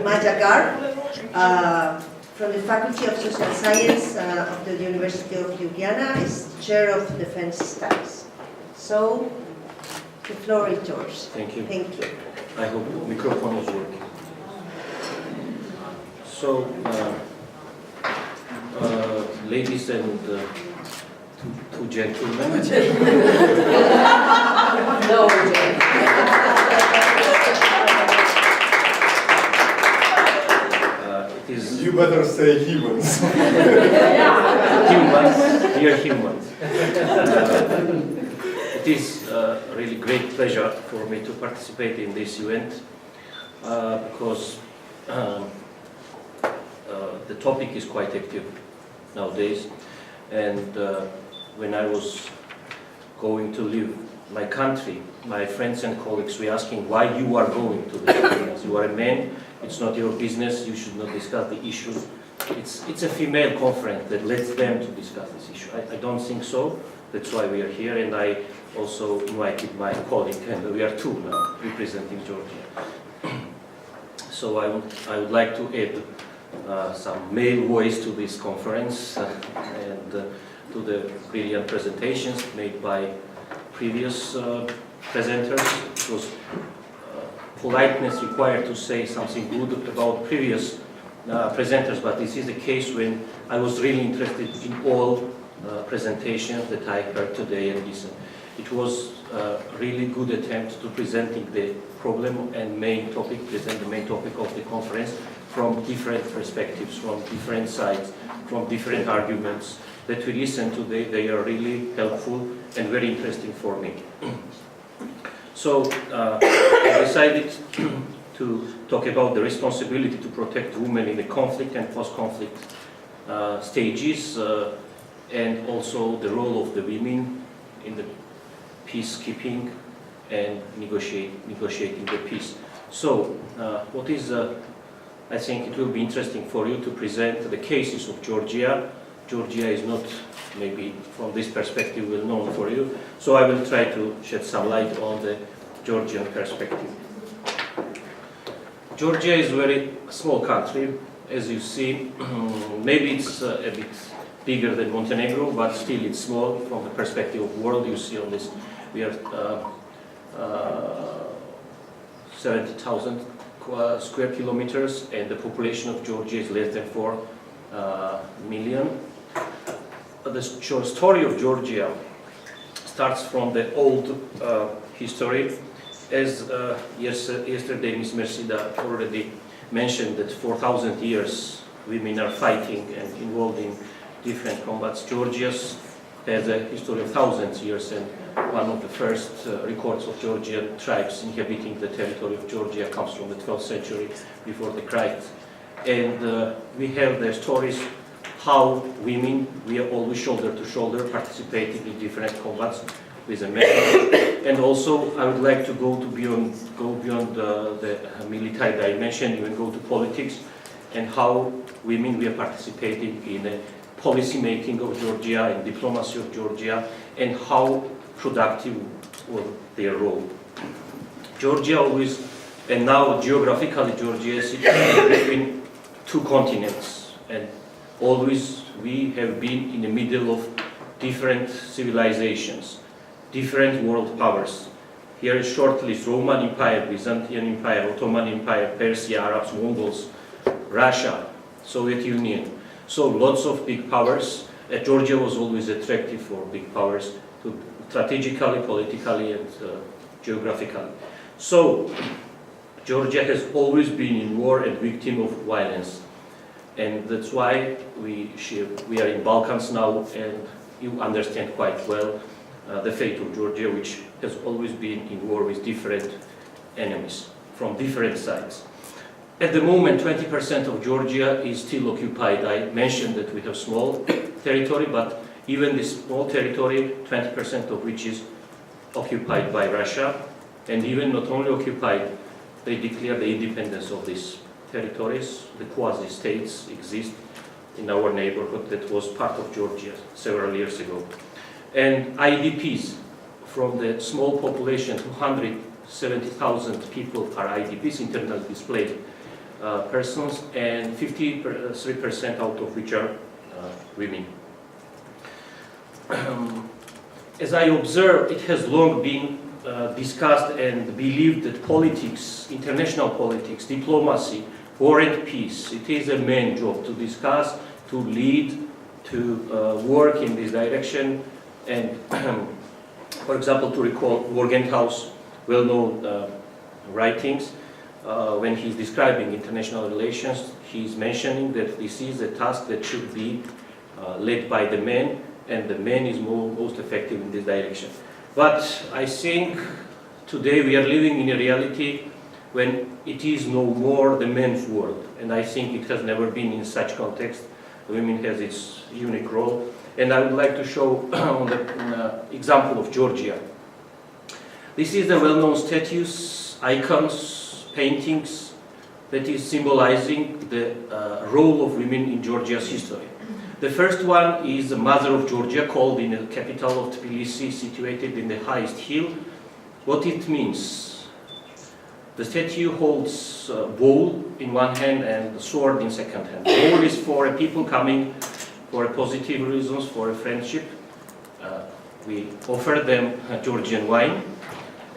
Maja Gar, from the Faculty of Social Science of the University of Ljubljana, is Chair of Defense Studies. So, the floor is yours. Thank you. Thank you. I hope the microphone is working. So, ladies and two gentlemen. No, It is You better say humans. humans, dear humans. It is a really great pleasure for me to participate in this event because the topic is quite active nowadays, and when I was going to leave my country, my friends and colleagues were asking why you are going to this conference. You are a man, it's not your business, you should not discuss the issue. It's a female conference that lets them to discuss this issue. I don't think so. That's why we are here, and I also invited my colleague, and we are two now representing Georgia. So I would like to add some male voice to this conference and to the brilliant presentations made by previous presenters. It was politeness required to say something good about previous presenters, but this is the case when I was really interested in all presentations that I heard today and listened. It was a really good attempt to presenting the problem and present the main topic of the conference from different perspectives, from different sides, from different arguments that we listened today. They are really helpful and very interesting for me. So I decided to talk about the responsibility to protect women in the conflict and post-conflict stages, and also the role of the women in the peacekeeping and negotiating the peace. So I think it will be interesting for you to present the cases of Georgia. Georgia is not, maybe from this perspective, well known for you. So I will try to shed some light on the Georgian perspective. Georgia is a very small country, as you see. Maybe it's a bit bigger than Montenegro, but still it's small from the perspective of the world. You see on this, we are 70,000 square kilometers, and the population of Georgia is less than 4 million. The story of Georgia starts from the old history. As yesterday Ms. Mercida already mentioned, that 4,000 years women are fighting and involved in different combats. Georgia has a history of thousands of years, and one of the first records of Georgian tribes inhabiting the territory of Georgia comes from the 12th century before the Christ. And we have the stories how women, we are always shoulder to shoulder participating in different combats with the men. And also I would like to go beyond the military dimension, even go to politics, and how women we are participating in the policy making of Georgia and diplomacy of Georgia, and how productive was their role. Georgia always, and now geographically Georgia is between two continents, and always we have been in the middle of different civilizations, different world powers. Here is short list: Roman Empire, Byzantine Empire, Ottoman Empire, Persia, Arabs, Mongols, Russia, Soviet Union. So lots of big powers. Georgia was always attractive for big powers, strategically, politically, and geographically. So Georgia has always been in war and victim of violence. And that's why we are in Balkans now, and you understand quite well the fate of Georgia, which has always been in war with different enemies from different sides. At the moment, 20% of Georgia is still occupied. I mentioned that we have small territory, but even this small territory, 20% of which is occupied by Russia, and even not only occupied, they declare the independence of these territories. The quasi-states exist in our neighborhood that was part of Georgia several years ago. And IDPs from the small population, 70,000 people are IDPs, internally displaced persons, and 53% out of which are women. As I observe, it has long been discussed and believed that politics, international politics, diplomacy, war and peace, it is a man's job to discuss, to lead, to work in this direction. And for example, to recall Morgenthau's well-known writings, when he's describing international relations, he's mentioning that this is a task that should be led by the man, and the man is most effective in this direction. But I think today we are living in a reality when it is no more the man's world, and I think it has never been in such context. Women has its unique role, and I would like to show on the example of Georgia. This is the well-known statues, icons, paintings that is symbolizing the role of women in Georgia's history. The first one is the mother of Georgia, called in the capital of Tbilisi, situated in the highest hill. What it means? The statue holds a bowl in one hand and a sword in second hand. The bowl is for a people coming for positive reasons, for a friendship. We offer them Georgian wine,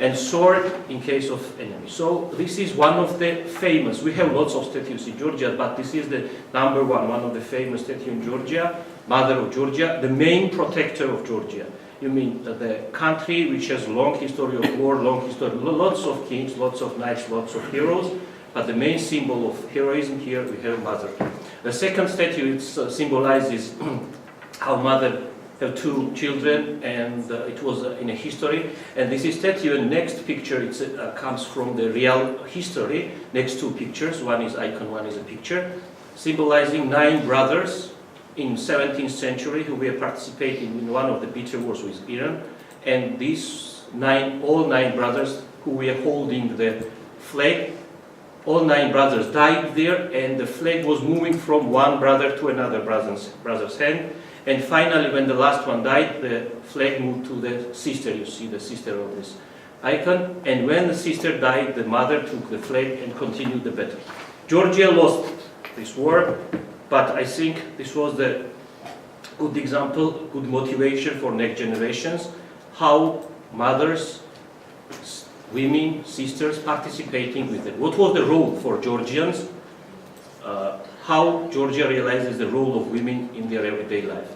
and sword in case of enemy. So this is one of the famous, we have lots of statues in Georgia, but this is the number one of the famous statues in Georgia, Mother of Georgia, the main protector of Georgia. You mean the country which has long history of war, long history, lots of kings, lots of knights, lots of heroes, but the main symbol of heroism here we have Mother. The second statue, it symbolizes how Mother have two children, and it was in a history. And this is statue, and next picture it comes from the real history. Next two pictures, one is icon, one is a picture, symbolizing 9 brothers in 17th century who were participating in one of the bitter wars with Iran. And these all nine brothers who were holding the flag, all 9 brothers died there, and the flag was moving from one brother to another brother's hand. And finally, when the last one died, the flag moved to the sister. You see the sister of this icon. And when the sister died, the mother took the flag and continued the battle. Georgia lost this war, but I think this was the good example, good motivation for next generations, how mothers, women, sisters participating with it. What was the role for Georgians? How Georgia realizes the role of women in their everyday life.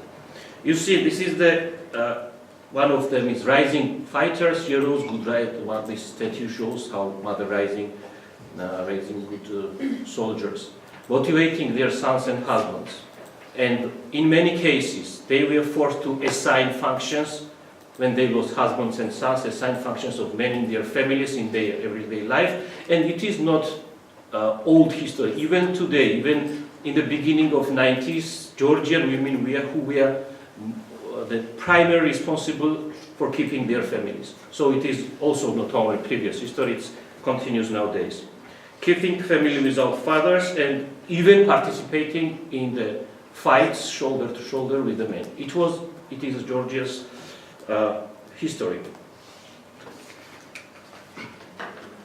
You see, this is the one of them is rising fighters, heroes, good right. One this statue shows how mother raising good soldiers, motivating their sons and husbands. And in many cases, they were forced to assign functions when they lost husbands and sons, assign functions of men in their families, in their everyday life. And it is not old history. Even today, even in the beginning of 90s, Georgian women who were the primary responsible for keeping their families. So it is also not only previous history, it continues nowadays. Keeping family without fathers and even participating in the fights shoulder to shoulder with the men. It is Georgia's history.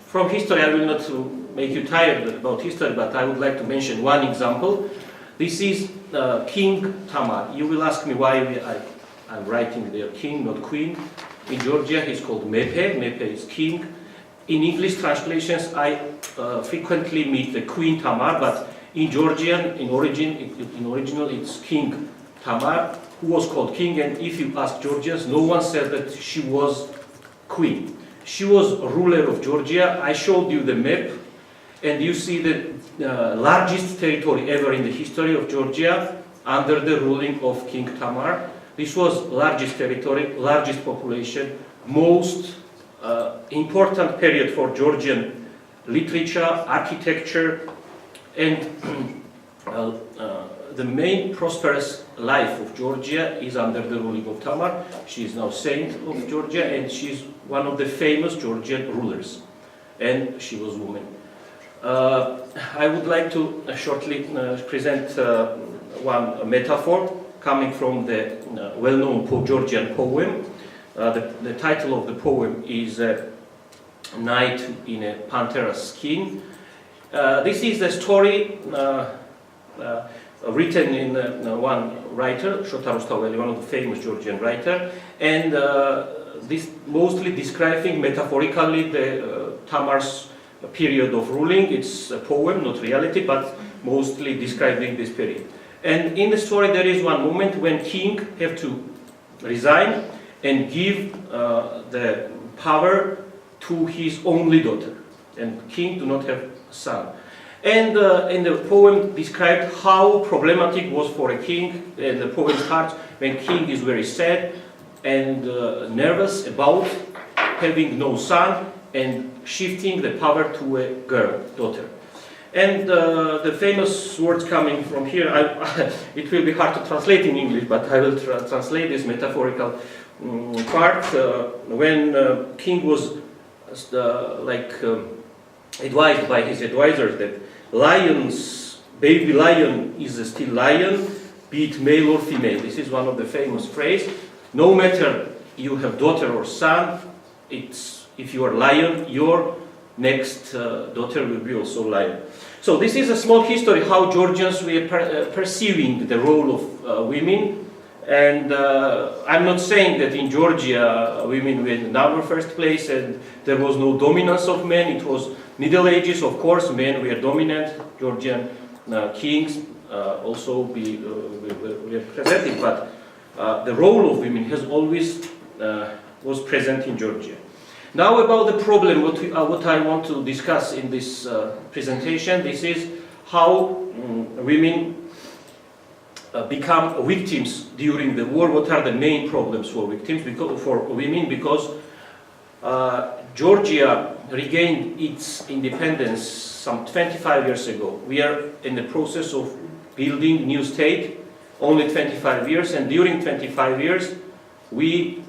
From history, I will not make you tired about history, but I would like to mention one example. This is King Tamar. You will ask me why I'm writing there king, not queen. In Georgia, he's called Mepe. Mepe is king. In English translations, I frequently meet the Queen Tamar, but in Georgian, in original, it's King Tamar, who was called king. And if you ask Georgians, no one said that she was queen. She was ruler of Georgia. I showed you the map, and you see the largest territory ever in the history of Georgia under the ruling of King Tamar. This was largest territory, largest population, most important period for Georgian literature, architecture, and the main prosperous life of Georgia is under the ruling of Tamar. She is now saint of Georgia, and she is one of the famous Georgian rulers, and she was a woman. I would like to shortly present one metaphor coming from the well-known Georgian poem. The title of the poem is knight in a panther skin. This is a story written in one writer, Shota Rustaveli, one of the famous Georgian writer, and this mostly describing metaphorically the Tamar's period of ruling. It's a poem, not reality, but mostly describing this period. And in the story there is one moment when king have to resign and give the power to his only daughter, and king do not have son. And in the poem described how problematic was for a king, and the poem starts when king is very sad and nervous about having no son and shifting the power to a girl, daughter. And the famous words coming from here, it will be hard to translate in English, but I will translate this metaphorical part. When king was advised by his advisors that baby lion is still lion, be it male or female. This is one of the famous phrases. No matter you have daughter or son, if you are lion, your next daughter will be also lion. So this is a small history how Georgians were perceiving the role of women. And I'm not saying that in Georgia women were in the number first place and there was no dominance of men. It was Middle Ages, of course, men were dominant. Georgian kings also were presented, but the role of women has always was present in Georgia. Now about the problem, what I want to discuss in this presentation, this is how women become victims during the war. What are the main problems for victims, for women? Because Georgia regained its independence some 25 years ago. We are in the process of building new state, only 25 years, and during 25 years we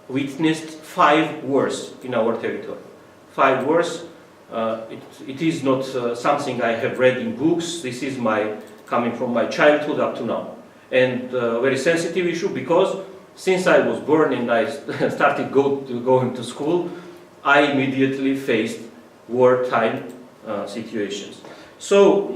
witnessed 5 wars in our territory. 5 wars. It is not something I have read in books. This is coming from my childhood up to now, and very sensitive issue, because since I was born and I started going to school, I immediately faced wartime situations. So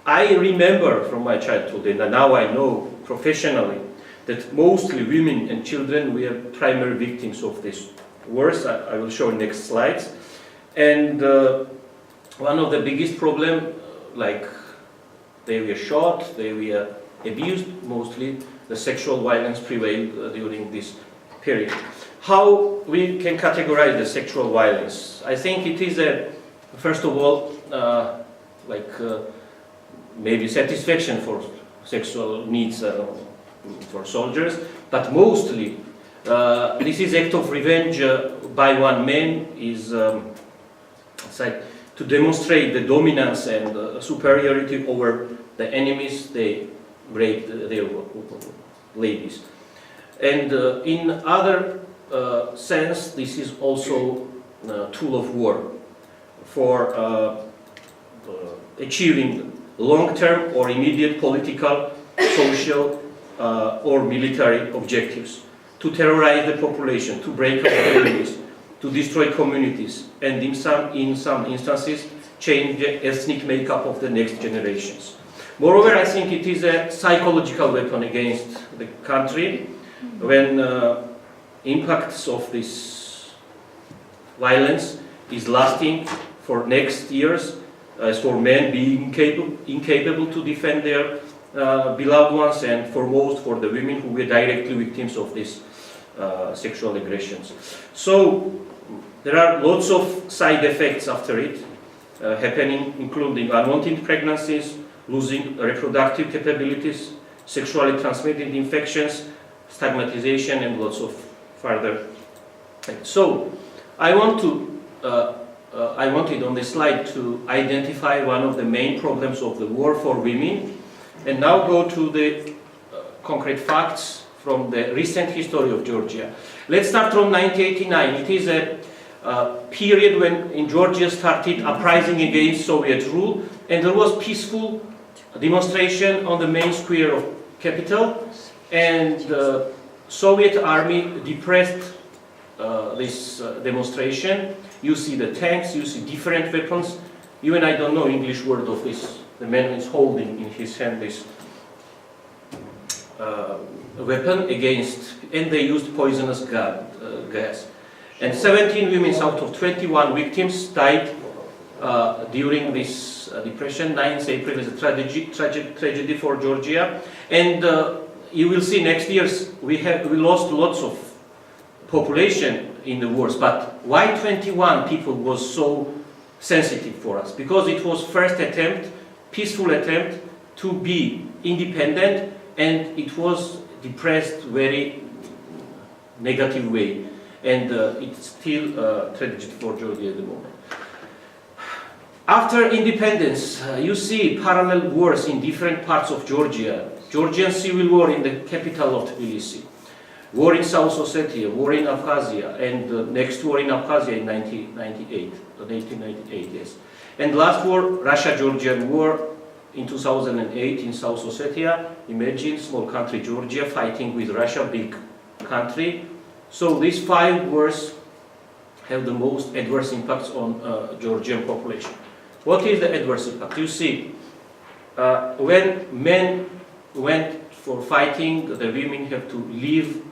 I remember from my childhood, and now I know professionally, that mostly women and children were primary victims of these wars. I will show next slides. And one of the biggest problems, like they were shot, they were abused, mostly the sexual violence prevailed during this period. How we can categorize the sexual violence? I think it is first of all, maybe satisfaction for sexual needs for soldiers, but mostly this is act of revenge by one man, is to demonstrate the dominance and superiority over the enemies. They raped their ladies. And in other sense, this is also a tool of war for achieving long-term or immediate political, social, or military objectives, to terrorize the population, to break up families, to destroy communities, and in some instances change the ethnic makeup of the next generations. Moreover, I think it is a psychological weapon against the country when impacts of this violence is lasting for next years, as for men being incapable to defend their beloved ones, and foremost for the women who were directly victims of these sexual aggressions. So there are lots of side effects after it happening, including unwanted pregnancies, losing reproductive capabilities, sexually transmitted infections, stigmatization, and lots of further. So I wanted on this slide to identify one of the main problems of the war for women, and now go to the concrete facts from the recent history of Georgia. Let's start from 1989. It is a period when in Georgia started uprising against Soviet rule, and there was peaceful demonstration on the main square of capital, and the Soviet army depressed this demonstration, you see the tanks, you see different weapons. Even I don't know English word of this. The man is holding in his hand this weapon against, and they used poisonous gas. And 17 women out of 21 victims died during this depression. 9th April is a tragedy for Georgia. And you will see next year we lost lots of population in the wars. But why 21 people was so sensitive for us? Because it was first attempt, peaceful attempt to be independent, and it was depressed very negative way. And it's still a tragedy for Georgia at the moment. After independence, you see parallel wars in different parts of Georgia. Georgian civil war in the capital of Tbilisi, war in South Ossetia, war in Abkhazia, and the next war in Abkhazia in 1898, yes. And last war, Russia-Georgian war in 2008 in South Ossetia. Imagine small country Georgia fighting with Russia, big country. So these 5 wars have the most adverse impacts on Georgian population. What is the adverse impact? You see, when men went for fighting, the women have to leave